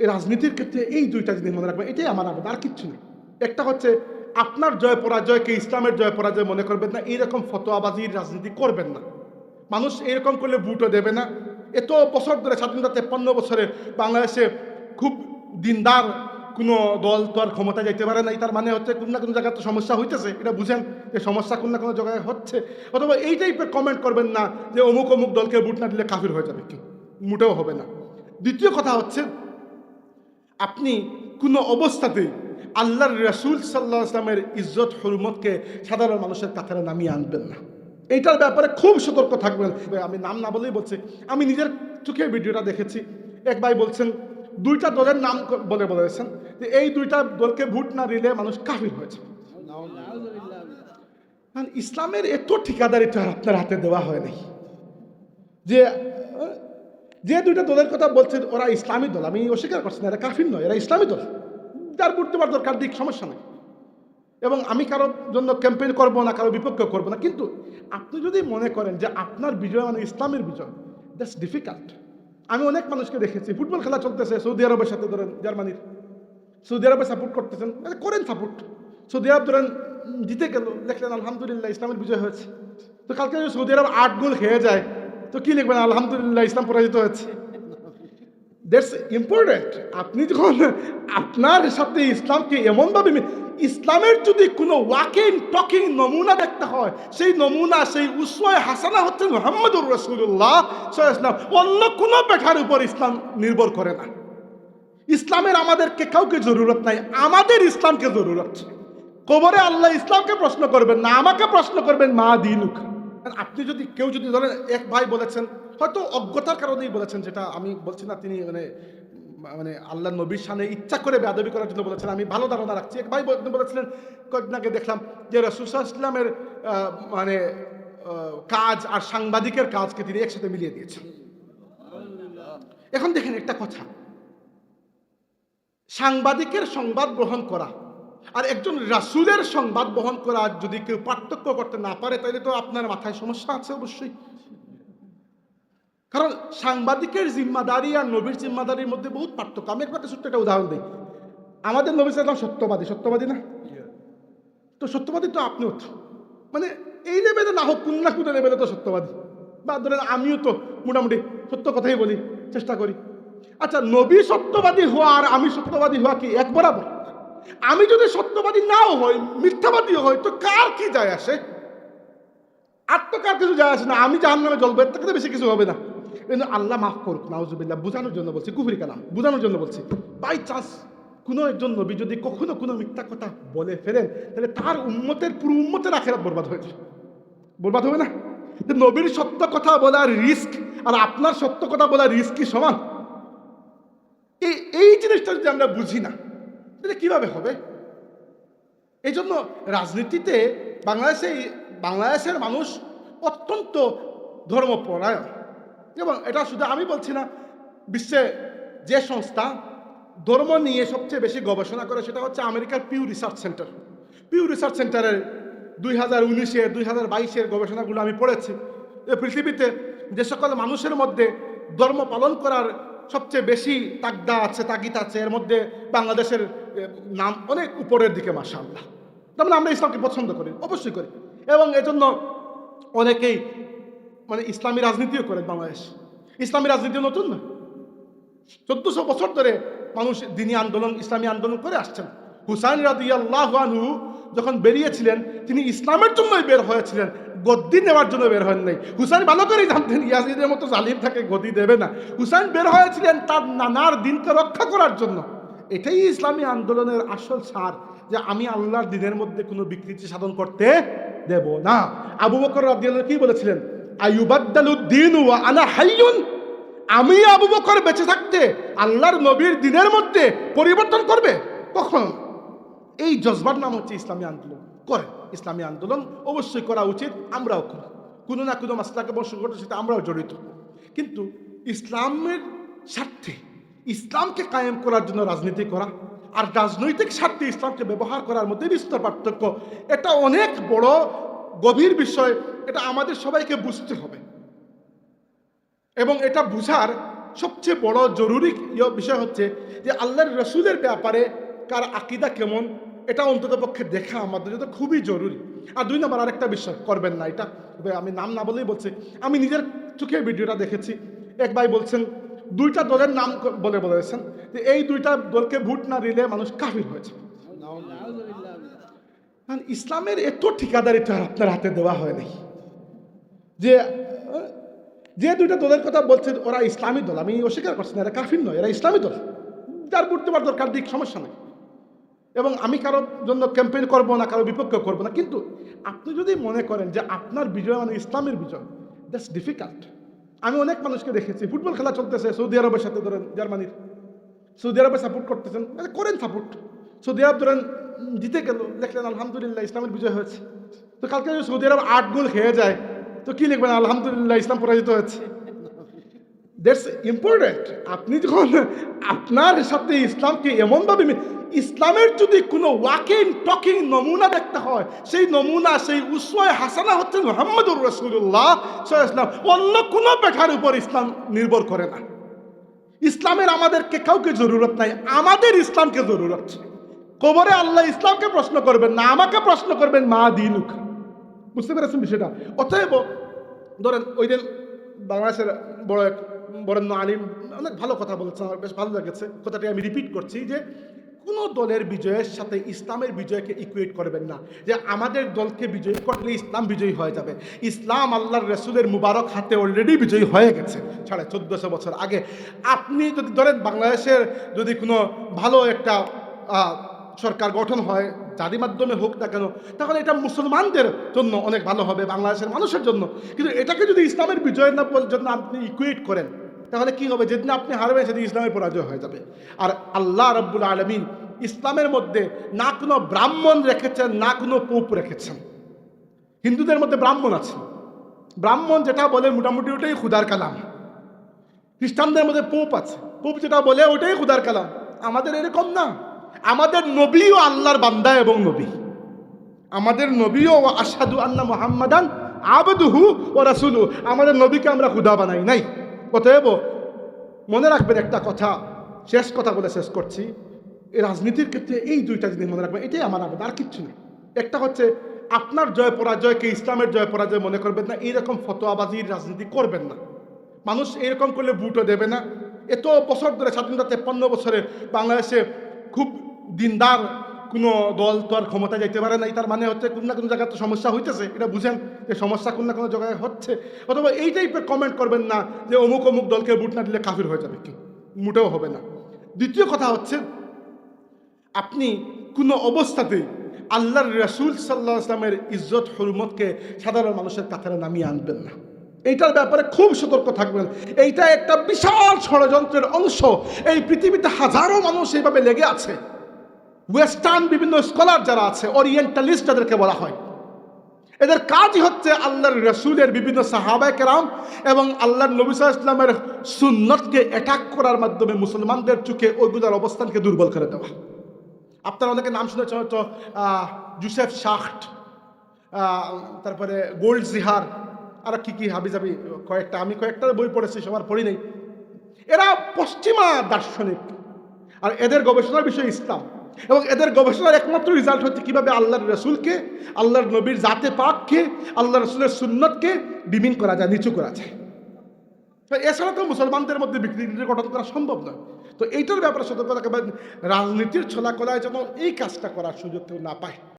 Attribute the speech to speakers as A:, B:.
A: এই রাজনীতির ক্ষেত্রে এই দুইটা জিনিস মনে রাখবেন, এটাই আমার আবেদন, আর কিচ্ছু নেই। একটা হচ্ছে আপনার জয় পরাজয়কে ইসলামের জয় পরাজয় মনে করবেন না, এইরকম ফতোয়াবাজির রাজনীতি করবেন না। মানুষ এরকম করলে ভোটও দেবে না। এত বছর ধরে, স্বাধীনতা 53 বছরে বাংলাদেশে খুব দিনদার কোনো দল তো আর ক্ষমতা যাইতে পারে না। তার মানে হচ্ছে কোনো না কোনো জায়গায় তো সমস্যা হইতেছে, এটা বুঝেন যে সমস্যা কোনো না কোনো জায়গায় হচ্ছে। অথবা এই টাইপের কমেন্ট করবেন না যে অমুক অমুক দলকে ভোট না দিলে কাফির হয়ে যাবে, কেউ মোটেও হবে না। দ্বিতীয় কথা হচ্ছে আপনি কোনো অবস্থাতেই আল্লাহর রাসূল সাল্লাল্লাহু আলাইহি ওয়াসাল্লামের ইজ্জত হুরমতকে সাধারণ মানুষের কাতারে নামিয়ে আনবেন না। এইটার ব্যাপারে খুব সতর্ক থাকবেন। আমি নাম না বলেই বলছি, আমি নিজের চোখে ভিডিওটা দেখেছি। এক ভাই বলছেন, দুইটা দলের নাম বলেছেন যে এই দুইটা দলকে ভোট না দিলে মানুষ কাফির হয়েছে। ইসলামের এত ঠিকাদারিত্ব আপনার হাতে দেওয়া হয় নাই যে যে দুইটা দলের কথা বলছেন ওরা ইসলামী দল, আমি অস্বীকার করছি না, এরা কাফির নয়, এরা ইসলামী দল, যার ভোট দেওয়ার দরকার দিক, সমস্যা নেই। এবং আমি কারোর জন্য ক্যাম্পেইন করবো না, কারো বিপক্ষে করবো না। কিন্তু আপনি যদি মনে করেন যে আপনার বিজয় মানে ইসলামের বিজয়, দ্যাটস ডিফিকাল্ট। আমি অনেক মানুষকে দেখেছি, ফুটবল খেলা চলতেছে সৌদি আরবের সাথে, ধরেন জার্মানির, সৌদি আরবে সাপোর্ট করতেছেন, করেন সাপোর্ট। সৌদি আরব ধরেন জিতে গেল, দেখলেন আলহামদুলিল্লাহ ইসলামের বিজয় হয়েছে। তো কালকে যদি সৌদি আরব 8 গোল খেয়ে যায় তো কি লিখবেন? আলহামদুলিল্লাহ ইসলাম পরাজিত হয়েছে। That's important. আপনি যখন আপনার সাথে ইসলামকে এমনভাবে, ইসলামের যদি কোনো ওয়াকিং টকিং নমুনা দেখতে হয়, সেই নমুনা, সেই উসওয়ায়ে হাসানা হচ্ছে মুহাম্মদুর রাসূলুল্লাহ সাল্লাল্লাহু আলাইহি ওয়াসাল্লাম। অন্য কোনো ব্যাটার উপর ইসলাম নির্ভর করে না। ইসলামের আমাদেরকে কাউকে জরুরত নাই, আমাদের ইসলামকে জরুরত। কবরে আল্লাহ ইসলামকে প্রশ্ন করবেন না, আমাকে প্রশ্ন করবেন মা দিনুক। আপনি যদি কেউ যদি ধরেন, এক ভাই বলেছেন, হয়তো অজ্ঞতার কারণেই বলেছেন, যেটা আমি বলছি না, তিনি মানে আল্লাহ নবীর সামনে ইচ্ছা করে বেয়াদবি করার জন্য বলেছেন, আমি ভালো ধারণা রাখছি। এক ভাই বলেছিলেন, কয়েকদিন আগে দেখলাম যে রাসূল সাল্লাল্লাহু আলাইহি ওয়াসাল্লামের মানে কাজ আর সাংবাদিকের কাজকে তিনি একসাথে মিলিয়ে দিয়েছেন। এখন দেখেন একটা কথা, সাংবাদিকের সংবাদ গ্রহণ করা আর একজন রাসূলের সংবাদ বহন করা যদি কেউ পার্থক্য করতে না পারে, তাহলে তো আপনার মাথায় সমস্যা আছে অবশ্যই। কারণ সাংবাদিকের জিম্মাদারি আর নবীর জিম্মাদারির মধ্যে বহুত পার্থক্য। আমি একবার ছোট্ট একটা উদাহরণ দিই। আমাদের নবী সাল্লাল্লাহু আলাইহি ওয়াসাল্লাম সত্যবাদী না? তো সত্যবাদী তো আপনিও তো, মানে এই লেভেলে না হোক, কোন না কোন লেভেলে তো সত্যবাদী। বা ধরেন আমিও তো মোটামুটি সত্য কথাই বলি, চেষ্টা করি। আচ্ছা, নবী সত্যবাদী হওয়া আর আমি সত্যবাদী হওয়া কি এক বরাবর? আমি যদি সত্যবাদী নাও হই, মিথ্যাবাদীও হই, তো কার কি যায় আসে? আর তো কার কিছু যায় আসে না। আমি জাহান্নামে জ্বলবো, এর থেকে বেশি কিছু হবে না। কিন্তু আল্লাহ মাফ করুক, নাউজুবিল্লাহ, বোঝানোর জন্য বলছি, কুফরি কালাম বোঝানোর জন্য বলছি। বাই চান্স কোনো একজন নবী যদি কখনো কোনো মিথ্যা কথা বলে ফেলেন, তাহলে তার উম্মতের, পুরো উম্মতের আখিরাত বরবাদ হয়েছে। বরবাদ হবে না? নবীর সত্য কথা বলার রিস্ক আর আপনার সত্য কথা বলার রিস্ক কি সমান? এই জিনিসটা যদি আমরা বুঝি না, তাহলে কিভাবে হবে? এই জন্য রাজনীতিতে বাংলাদেশের মানুষ অত্যন্ত ধর্মপরায়ণ। এবং এটা শুধু আমি বলছি না, বিশ্বে যে সংস্থা ধর্ম নিয়ে সবচেয়ে বেশি গবেষণা করে সেটা হচ্ছে আমেরিকার Pew Research Center. Pew Research সেন্টারের 2019-এর 2022-এর গবেষণাগুলো আমি পড়েছি। পৃথিবীতে যে সকল মানুষের মধ্যে ধর্ম পালন করার সবচেয়ে বেশি তাগিদ আছে, এর মধ্যে বাংলাদেশের নাম অনেক উপরের দিকে, মাশাআল্লাহ। তার মানে আমরা ইসলামকে পছন্দ করি, অবশ্যই করি, এবং এজন্য অনেকেই মানে ইসলামী রাজনীতিও করেন। বাংলাদেশ ইসলামী রাজনীতি নতুন না, 1400 বছর ধরে মানুষ দ্বীনি আন্দোলন, ইসলামী আন্দোলন করে আসছেন। হুসাইন রাদিয়াল্লাহু আনহু যখন বেরিয়েছিলেন, তিনি ইসলামের জন্যই বের হয়েছিলেন, গদ্দি নেওয়ার জন্য বের হন নাই। হুসাইন ভালো করেই জানতেন ইয়াজিদের মতো জালিম থাকে গদি দেবে না। হুসাইন বের হয়েছিলেন তার নানার দিনকে রক্ষা করার জন্য। এটাই ইসলামী আন্দোলনের আসল সার, যে আমি আল্লাহর দ্বীনের মধ্যে কোনো বিকৃতি সাধন করতে দেব না। আবু বকর রাদিয়াল্লাহু কি বলেছিলেন? আয়ুবাদ্দালুদ্দীন ওয়া আনা হাইয়ুন, আমি আবু বকর বেঁচে থাকতে আল্লাহর নবীর দ্বীনের মধ্যে পরিবর্তন করবে কখন? এই জজবার নাম হচ্ছে ইসলামী আন্দোলন। করে ইসলামী আন্দোলন অবশ্যই করা উচিত, আমরাও করি, কোনো না কোনো মাসলাকে বংশগতের সাথে আমরাও জড়িত। কিন্তু ইসলামের স্বার্থে, ইসলামকে কায়েম করার জন্য রাজনীতি করা আর রাজনৈতিক স্বার্থে ইসলামকে ব্যবহার করার মধ্যে বিস্তর পার্থক্য। এটা অনেক বড় গভীর বিষয়, এটা আমাদের সবাইকে বুঝতে হবে। এবং এটা বুঝার সবচেয়ে বড় জরুরি বিষয় হচ্ছে যে আল্লাহর রসুলের ব্যাপারে কার আকীদা কেমন, এটা অন্তত পক্ষে দেখা আমাদের জন্য খুবই জরুরি। আর 2 নম্বর আরেকটা বিষয় করবেন না, এটা আমি নাম না বলেই বলছি, আমি নিজের চোখে ভিডিওটা দেখেছি। এক ভাই বলছেন 2টা দলের নাম বলেছেন যে এই 2টা দলকে ভোট না দিলে মানুষ কাফির হয়েছে। ইসলামের এত ঠিকাদারিটা আপনার হাতে দেওয়া হয় নাই যে যে 2টা দলের কথা বলছেন ওরা ইসলামী দল, আমি অস্বীকার করছি না, এরা কাফির নয়, এরা ইসলামী দল, যার ভোট দেওয়ার দরকার দিক, সমস্যা নেই। এবং আমি কারোর জন্য ক্যাম্পেইন করবো না, কারো বিপক্ষে করবো না, কিন্তু আপনি যদি মনে করেন যে আপনার বিজয় মানে ইসলামের বিজয়, দ্যাটস ডিফিকাল্ট। আমি অনেক মানুষকে দেখেছি ফুটবল খেলা চলতেছে সৌদি আরবের সাথে, ধরেন জার্মানির, সৌদি আরবে সাপোর্ট করতেছেন, করেন সাপোর্ট, সৌদি আরব ধরেন জিতে গেল, দেখলেন আলহামদুলিল্লাহ ইসলামের বিজয় হয়েছে। তো কালকে যদি সৌদি আরব 8 গোল খেয়ে যায় তো কি লিখবেন? আলহামদুলিল্লাহ ইসলাম পরাজিত হয়েছে। That's important. আপনি যখন আপনার সাথে ইসলামকে এমনভাবে, ইসলামের যদি কোনো ওয়াকিং টকিং নমুনা দেখতে হয়, সেই নমুনা, সেই উসওয়ায়ে হাসানা হচ্ছে মুহাম্মদুর রাসূলুল্লাহ সাল্লাল্লাহু আলাইহি ওয়াসাল্লাম। অন্য কোনো ব্যাটার উপর ইসলাম নির্ভর করে না। ইসলামের আমাদেরকে কাউকে জরুরত নাই, আমাদের ইসলামকে জরুরত। কবরে আল্লাহ ইসলামকে প্রশ্ন করবেন না, আমাকে প্রশ্ন করবেন মা দিনুক। বুঝতে পেরেছেন বিষয়টা? অতএব ধরেন ওই দিন বাংলাদেশের বরেণ্য আলিম অনেক ভালো কথা বলেছেন, আমার বেশ ভালো লেগেছে কথাটি, আমি রিপিট করছি যে কোনো দলের বিজয়ের সাথে ইসলামের বিজয়কে ইকুয়েট করবেন না, যে আমাদের দলকে বিজয়ী করলে ইসলাম বিজয়ী হয়ে যাবে। ইসলাম আল্লাহর রসুলের মুবারক হাতে অলরেডি বিজয়ী হয়ে গেছে 1450 বছর আগে। আপনি যদি ধরেন বাংলাদেশের যদি কোনো ভালো একটা সরকার গঠন হয়, যারই মাধ্যমে হোক না কেন, তাহলে এটা মুসলমানদের জন্য অনেক ভালো হবে, বাংলাদেশের মানুষের জন্য। কিন্তু এটাকে যদি ইসলামের বিজয়ের জন্য আপনি ইকুয়েট করেন, তাহলে কি হবে? যেদিন আপনি হারবেন সেদিন ইসলামের পরাজয় হয়ে যাবে। আর আল্লাহ রাব্বুল আলামিন ইসলামের মধ্যে না কোনো ব্রাহ্মণ রেখেছেন, না কোনো পোপ রেখেছেন। হিন্দুদের মধ্যে ব্রাহ্মণ আছে, ব্রাহ্মণ যেটা বলে মোটামুটি ওটাই খুদার কালাম। খ্রিস্টানদের মধ্যে পোপ আছে, পোপ যেটা বলে ওটাই খুদার কালাম। আমাদের এরকম না, আমাদের নবীও আল্লাহর বান্দা এবং নবী। আমাদের নবীও আশহাদু আন্না মুহাম্মাদান আবদুহু ওয়া রাসূলুহু, আমাদের নবীকে আমরা খুদা বানাই নাই। অতএব মনে রাখবেন একটা কথা, শেষ কথা বলে শেষ করছি, এই রাজনীতির ক্ষেত্রে এই 2টা জিনিস মনে রাখবেন, এটাই আমার আবেদন, আর কিচ্ছু নেই। একটা হচ্ছে আপনার জয় পরাজয়কে ইসলামের জয় পরাজয় মনে করবেন না, এইরকম ফতোয়াবাজির রাজনীতি করবেন না। মানুষ এরকম করলে ভোটও দেবে না। এত বছর ধরে, স্বাধীনতা 53 বছরে বাংলাদেশে খুব দিনদার কোনো দল তো আর ক্ষমতা যাইতে পারে নাই, তার মানে হচ্ছে কোনো না কোনো জায়গায় তো সমস্যা হইতেছে, এটা বুঝেন যে সমস্যা কোনো না কোনো জায়গায় হচ্ছে। অথবা এই টাইপের কমেন্ট করবেন না যে অমুক অমুক দলকে ভোট না দিলে কাফির হয়ে যাবে, কি মোটেও হবে না। দ্বিতীয় কথা হচ্ছে আপনি কোনো অবস্থাতেই আল্লাহর রাসূল সাল্লাল্লাহু আলাইহি ওয়াসাল্লামের ইজ্জত হুরমতকে সাধারণ মানুষের কাতারে নামিয়ে আনবেন না। এইটার ব্যাপারে খুব সতর্ক থাকবেন। এইটা একটা বিশাল ষড়যন্ত্রের অংশ। এই পৃথিবীতে হাজারো মানুষ এইভাবে লেগে আছে। ওয়েস্টার্ন বিভিন্ন স্কলার যারা আছে, ওরিয়েন্টালিস্ট যাদেরকে বলা হয়, এদের কাজই হচ্ছে আল্লাহর রাসূলের বিভিন্ন সাহাবায়ে কেরাম এবং আল্লাহর নবী সাল্লাল্লাহু আলাইহি ওয়াসাল্লামের সুন্নতকে অ্যাটাক করার মাধ্যমে মুসলমানদের চোখে ওইগুলোর অবস্থানকে দুর্বল করে দেওয়া। আপনারা অনেকে নাম শুনেছেন হয়তো, জোসেফ শাফট, তারপরে গোল্ড জিহার, আর কি হাবিজাবি কয়েকটা, আমি কয়েকটা বই পড়েছি, সবার পড়ি নেই। এরা পশ্চিমা দার্শনিক, আর এদের গবেষণার বিষয় ইসলাম, এবং এদের গবেষণার একমাত্র রেজাল্ট হচ্ছে কীভাবে আল্লাহর রসুলকে, আল্লাহর নবীর জাতে পাককে, আল্লাহ রসুলের সুন্নতকে ডিমিন করা যায়, নিচু করা যায়। এছাড়া তো মুসলমানদের মধ্যে বিকৃতি গঠন করা সম্ভব নয়। তো এইটার ব্যাপারে সতর্ক থাকবেন, রাজনীতির ছলা কলায় যেন এই কাজটা করার সুযোগ কেউ না পায়।